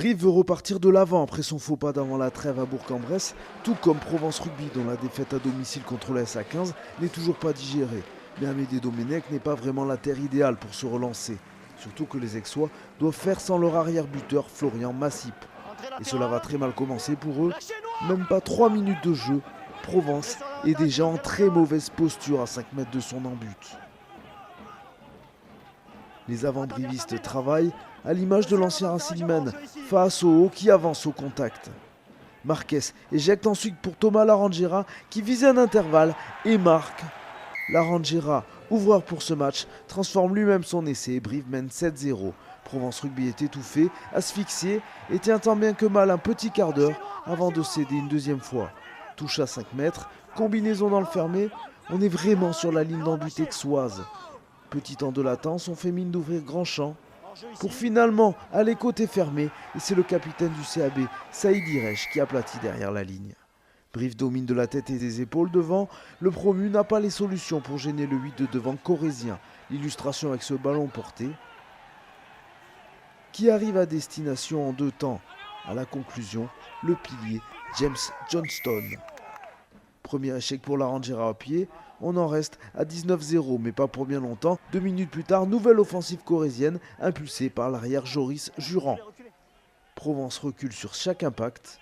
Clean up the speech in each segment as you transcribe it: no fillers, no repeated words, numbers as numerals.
Brive veut repartir de l'avant après son faux pas d'avant la trêve à Bourg-en-Bresse, tout comme Provence Rugby dont la défaite à domicile contre la SA15 n'est toujours pas digérée. Mais Amédée Domenech n'est pas vraiment la terre idéale pour se relancer. Surtout que les Aixois doivent faire sans leur arrière-buteur Florian Massip. Et cela va très mal commencer pour eux. Même pas 3 minutes de jeu, Provence est déjà en très mauvaise posture à 5 mètres de son en-but. Les avant-brivistes travaillent à l'image de l'ancien Racingman face au haut qui avance au contact. Marquez éjecte ensuite pour Thomas Larangera qui visait un intervalle et marque. Larangera, ouvreur pour ce match, transforme lui-même son essai et Brive mène 7-0. Provence Rugby est étouffé, asphyxié et tient tant bien que mal un petit quart d'heure avant de céder une deuxième fois. Touche à 5 mètres, combinaison dans le fermé, on est vraiment sur la ligne d'en-but aixoise. Petit temps de latence, on fait mine d'ouvrir grand champ pour finalement aller côté fermé et c'est le capitaine du CAB, Saïd Irech, qui aplatit derrière la ligne. Brive domine de la tête et des épaules devant, le promu n'a pas les solutions pour gêner le 8 de devant corrézien. L'illustration avec ce ballon porté qui arrive à destination en 2 temps. À la conclusion, le pilier James Johnston. Premier échec pour Larangera au pied, on en reste à 19-0, mais pas pour bien longtemps. 2 minutes plus tard, nouvelle offensive corrézienne, impulsée par l'arrière Joris Jurand. Provence recule sur chaque impact.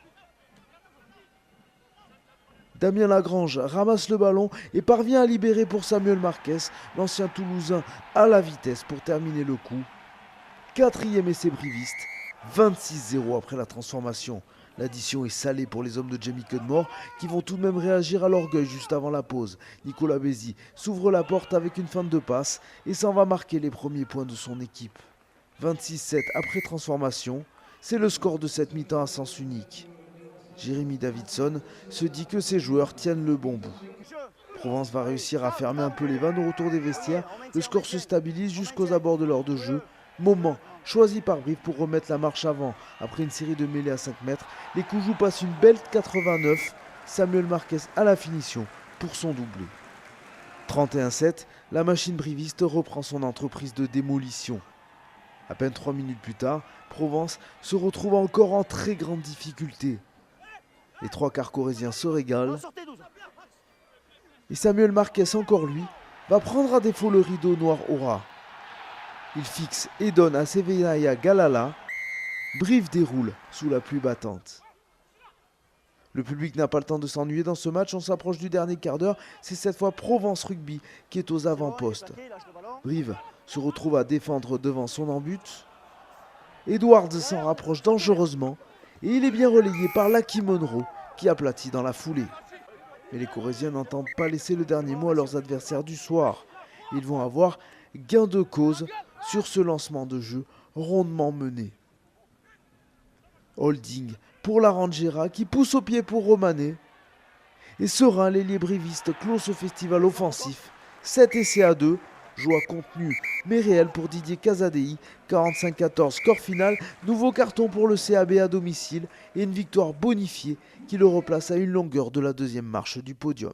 Damien Lagrange ramasse le ballon et parvient à libérer pour Samuel Marquez, l'ancien Toulousain à la vitesse pour terminer le coup. 4e essai briviste, 26-0 après la transformation. L'addition est salée pour les hommes de Jamie Cudmore qui vont tout de même réagir à l'orgueil juste avant la pause. Nicolas Bézi s'ouvre la porte avec une feinte de passe et s'en va marquer les premiers points de son équipe. 26-7 après transformation, c'est le score de cette mi-temps à sens unique. Jérémy Davidson se dit que ses joueurs tiennent le bon bout. Provence va réussir à fermer un peu les vannes au retour des vestiaires. Le score se stabilise jusqu'aux abords de l'heure de jeu. Moment choisi par Brive pour remettre la marche avant. Après une série de mêlées à 5 mètres, les Coujoux passent une belle 89. Samuel Marquez à la finition pour son doublé. 31-7, la machine briviste reprend son entreprise de démolition. À peine 3 minutes plus tard, Provence se retrouve encore en très grande difficulté. Les 3 quarts corréziens se régalent. Et Samuel Marquez, encore lui, va prendre à défaut le rideau noir aura. Il fixe et donne à Seveya Galala. Brive déroule sous la pluie battante. Le public n'a pas le temps de s'ennuyer dans ce match. On s'approche du dernier quart d'heure. C'est cette fois Provence Rugby qui est aux avant-postes. Brive se retrouve à défendre devant son en-but. Edwards s'en rapproche dangereusement. Et il est bien relayé par Lucky Monroe qui aplatit dans la foulée. Mais les Corréziens n'entendent pas laisser le dernier mot à leurs adversaires du soir. Ils vont avoir gain de cause sur ce lancement de jeu rondement mené. Holding pour Larangera qui pousse au pied pour Romané. Et serein, l'ailier briviste clôt ce festival offensif. 7 essais à 2. Joie contenue mais réelle pour Didier Casadei. 45-14 score final. Nouveau carton pour le CAB à domicile et une victoire bonifiée qui le replace à une longueur de la 2e marche du podium.